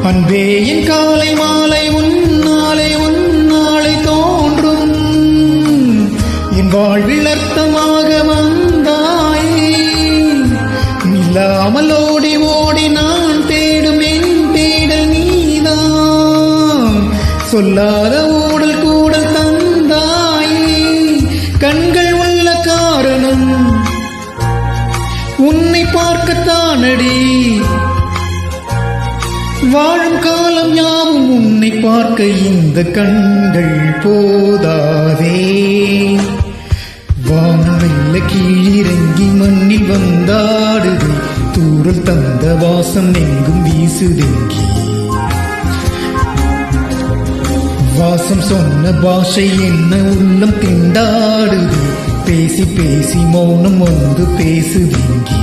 அன்பே என் காலை மாலை உன்னாலை தோன்றும் என் வாழ்வில் அர்த்தமாக வந்தாயே. இல்லாமல் ஓடி ஓடி நான் தேடும் என் தேடல் நீதான். சொல்லாத ஊடல் கூடல் தந்தாயே. கண்கள் உள்ள காரணம் உன்னை பார்க்கத்தானடி. வாழும் காலம் யாவும் உன்னை பார்க்க இந்த கண்கள் போதாதே. வானம் வெல்ல கீழிறங்கி மண்ணில் வந்தாடுதே. தூரல் தந்த வாசம் எங்கும் வீசுதெங்கி. வாசம் சொன்ன பாஷை என்ன உள்ளம் திண்டாடுது. பேசி பேசி மௌனம் வந்து பேசுதெங்கி.